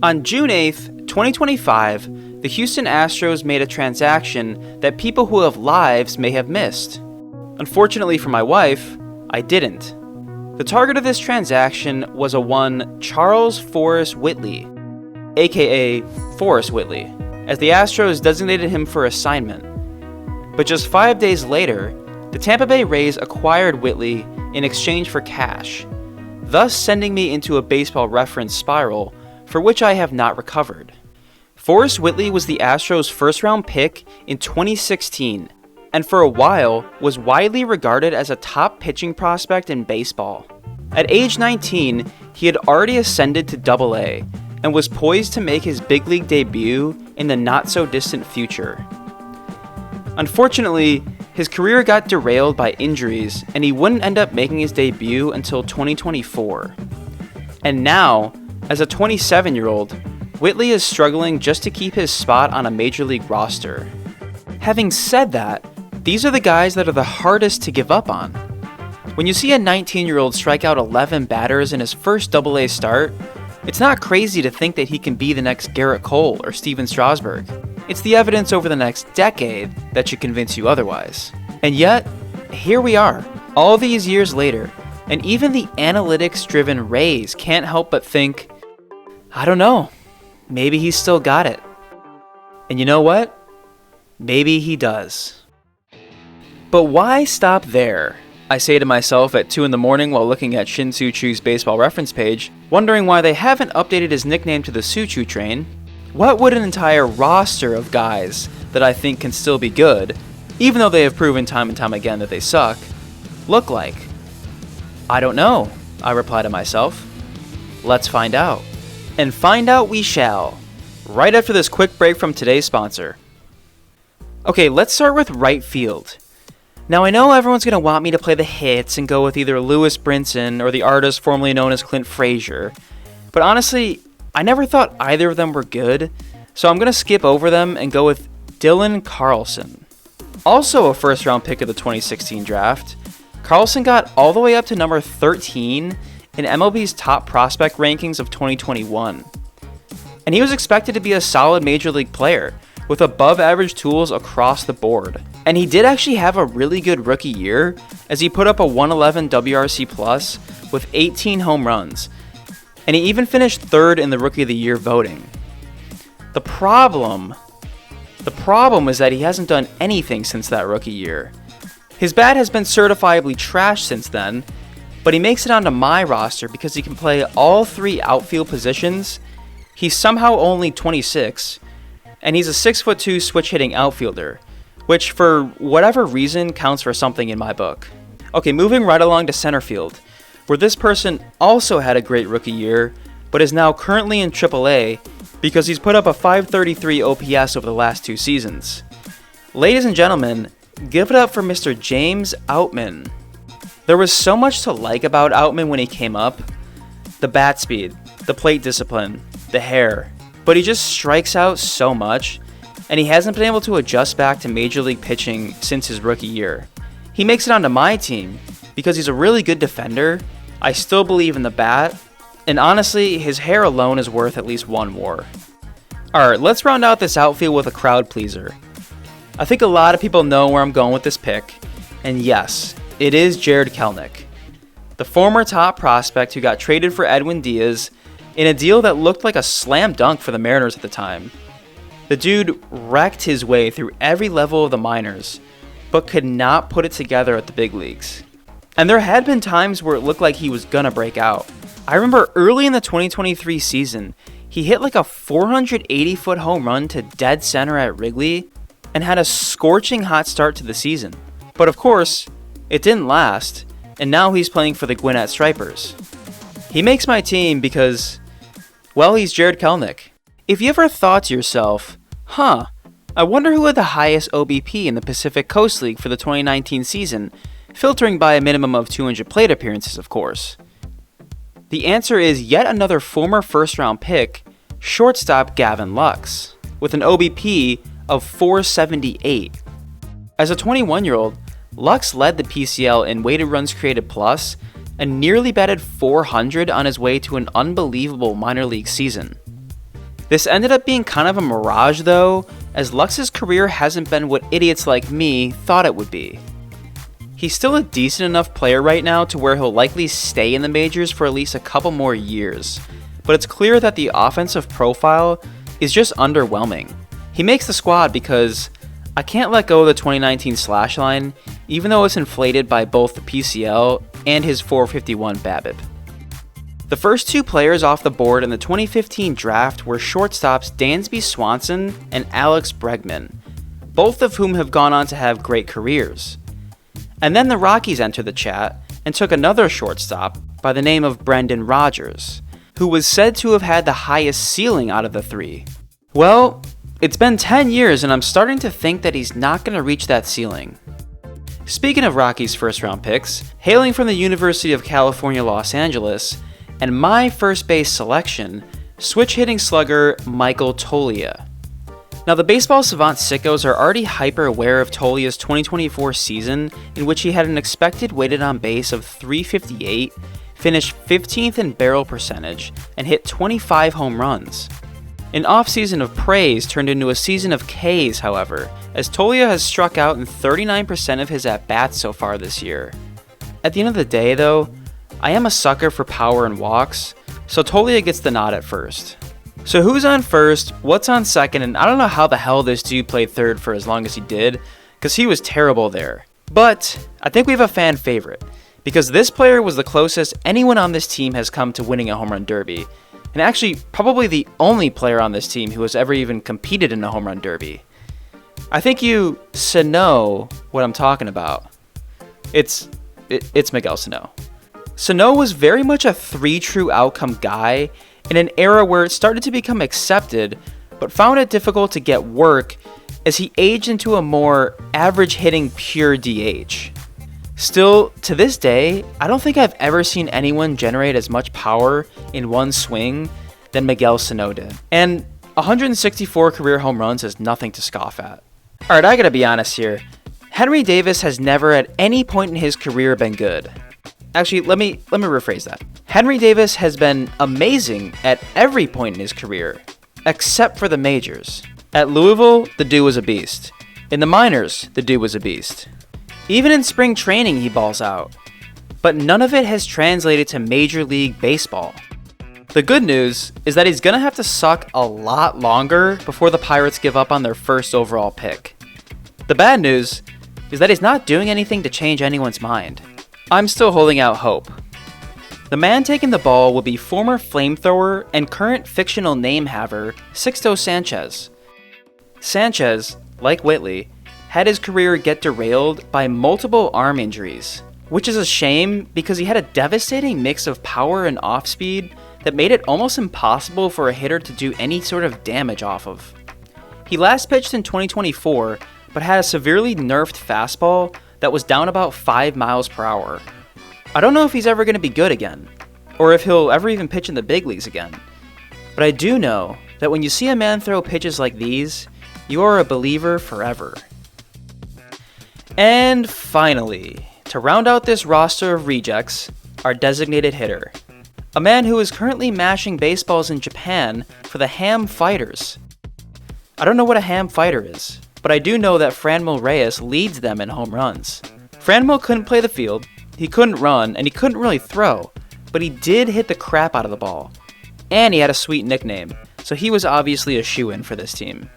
On June 8th, 2025, the Houston Astros made a transaction that people who have lives may have missed. Unfortunately for my wife, I didn't. The target of this transaction was a one Charles Forrest Whitley, aka Forrest Whitley, as the Astros designated him for assignment. But just 5 days later, the Tampa Bay Rays acquired Whitley in exchange for cash, thus sending me into a baseball reference spiral for which I have not recovered. Forrest Whitley was the Astros' first-round pick in 2016, and for a while was widely regarded as a top pitching prospect in baseball. At age 19, he had already ascended to Double-A and was poised to make his big league debut in the not-so-distant future. Unfortunately, his career got derailed by injuries, and he wouldn't end up making his debut until 2024. And now, as a 27-year-old, Whitley is struggling just to keep his spot on a major league roster. Having said that, these are the guys that are the hardest to give up on. When you see a 19-year-old strike out 11 batters in his first Double-A start, it's not crazy to think that he can be the next Garrett Cole or Steven Strasburg. It's the evidence over the next decade that should convince you otherwise. And yet, here we are, all these years later, and even the analytics-driven Rays can't help but think, I don't know, maybe he's still got it. And you know what? Maybe he does. But why stop there? I say to myself at 2 in the morning while looking at Shin Soo-Choo's baseball reference page, wondering why they haven't updated his nickname to the Soo-Choo train. What would an entire roster of guys that I think can still be good, even though they have proven time and time again that they suck, look like? I don't know, I reply to myself. Let's find out. And find out we shall, right after this quick break from today's sponsor. Okay, let's start with right field. Now I know everyone's going to want me to play the hits and go with either Lewis Brinson or the artist formerly known as Clint Frazier, but honestly, I never thought either of them were good, so I'm going to skip over them and go with Dylan Carlson. Also a first round pick of the 2016 draft, Carlson got all the way up to number 13 in MLB's top prospect rankings of 2021. And he was expected to be a solid major league player, with above average tools across the board. And he did actually have a really good rookie year, as he put up a 111 WRC plus with 18 home runs, and he even finished third in the Rookie of the Year voting. The problem is that he hasn't done anything since that rookie year. His bat has been certifiably trashed since then, but he makes it onto my roster because he can play all 3 outfield positions. He's somehow only 26, and he's a 6'2" switch-hitting outfielder, which for whatever reason counts for something in my book. Okay, moving right along to center field, where this person also had a great rookie year, but is now currently in AAA because he's put up a 533 OPS over the last 2 seasons. Ladies and gentlemen, give it up for Mr. James Outman. There was so much to like about Outman when he came up. The bat speed, the plate discipline, the hair, but he just strikes out so much, and he hasn't been able to adjust back to major league pitching since his rookie year. He makes it onto my team because he's a really good defender, I still believe in the bat, and honestly, his hair alone is worth at least 1 WAR. Alright, let's round out this outfield with a crowd pleaser. I think a lot of people know where I'm going with this pick, and yes, it is Jarred Kelenic, the former top prospect who got traded for Edwin Diaz in a deal that looked like a slam dunk for the Mariners at the time. The dude wrecked his way through every level of the minors, but could not put it together at the big leagues. And there had been times where it looked like he was gonna break out. I remember early in the 2023 season, he hit like a 480-foot home run to dead center at Wrigley and had a scorching hot start to the season. But of course, it didn't last, and now he's playing for the Gwinnett Stripers. He makes my team because, well, he's Jarred Kelenic. If you ever thought to yourself, I wonder who had the highest OBP in the Pacific Coast League for the 2019 season, filtering by a minimum of 200 plate appearances, of course. The answer is yet another former first-round pick, shortstop Gavin Lux, with an OBP of 478. As a 21-year-old, Lux led the PCL in weighted runs created plus and nearly batted 400 on his way to an unbelievable minor league season. This ended up being kind of a mirage though, as Lux's career hasn't been what idiots like me thought it would be. He's still a decent enough player right now to where he'll likely stay in the majors for at least a couple more years, but it's clear that the offensive profile is just underwhelming. He makes the squad because I can't let go of the 2019 slash line, even though it's inflated by both the PCL and his 451 BABIP. The first two players off the board in the 2015 draft were shortstops Dansby Swanson and Alex Bregman, both of whom have gone on to have great careers. And then the Rockies entered the chat and took another shortstop by the name of Brendan Rodgers, who was said to have had the highest ceiling out of the three. Well, it's been 10 years and I'm starting to think that he's not going to reach that ceiling. Speaking of Rockies' first round picks, hailing from the University of California, Los Angeles, and my first base selection, switch hitting slugger Michael Toglia. Now the baseball savant sickos are already hyper aware of Tolia's 2024 season, in which he had an expected weighted on base of 358, finished 15th in barrel percentage, and hit 25 home runs. An off-season of praise turned into a season of Ks, however, as Toglia has struck out in 39% of his at-bats so far this year. At the end of the day, though, I am a sucker for power and walks, so Toglia gets the nod at first. So who's on first, what's on second, and I don't know how the hell this dude played third for as long as he did, because he was terrible there. But I think we have a fan favorite, because this player was the closest anyone on this team has come to winning a home run derby, and actually probably the only player on this team who has ever even competed in a home run derby. I think you know what I'm talking about. It's Miguel Sano. Sano was very much a 3 true outcome guy in an era where it started to become accepted, but found it difficult to get work as he aged into a more average hitting pure DH. Still, to this day, I don't think I've ever seen anyone generate as much power in one swing than Miguel Sano did. And 164 career home runs is nothing to scoff at. Alright, I gotta be honest here. Henry Davis has never at any point in his career been good. Actually, let me rephrase that. Henry Davis has been amazing at every point in his career, except for the majors. At Louisville, the dude was a beast. In the minors, the dude was a beast. Even in spring training, he balls out. But none of it has translated to Major League Baseball. The good news is that he's gonna have to suck a lot longer before the Pirates give up on their first overall pick. The bad news is that he's not doing anything to change anyone's mind. I'm still holding out hope. The man taking the ball will be former flamethrower and current fictional name-haver Sixto Sanchez. Sanchez, like Whitley, had his career get derailed by multiple arm injuries, which is a shame because he had a devastating mix of power and off-speed that made it almost impossible for a hitter to do any sort of damage off of. He last pitched in 2024, but had a severely nerfed fastball that was down about 5 miles per hour. I don't know if he's ever going to be good again, or if he'll ever even pitch in the big leagues again. But I do know that when you see a man throw pitches like these, you are a believer forever. And finally, to round out this roster of rejects, our designated hitter. A man who is currently mashing baseballs in Japan for the Ham Fighters. I don't know what a Ham Fighter is, but I do know that Franmil Reyes leads them in home runs. Franmil couldn't play the field, he couldn't run, and he couldn't really throw, but he did hit the crap out of the ball. And he had a sweet nickname, so he was obviously a shoo-in for this team.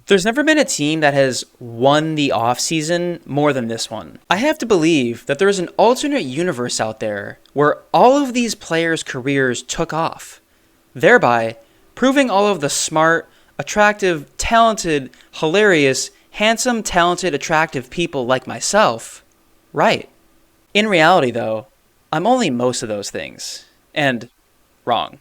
There's never been a team that has won the offseason more than this one. I have to believe that there is an alternate universe out there where all of these players' careers took off, thereby proving all of the smart, attractive, talented, hilarious, handsome, talented, attractive people like myself right. In reality, though, I'm only most of those things, and wrong.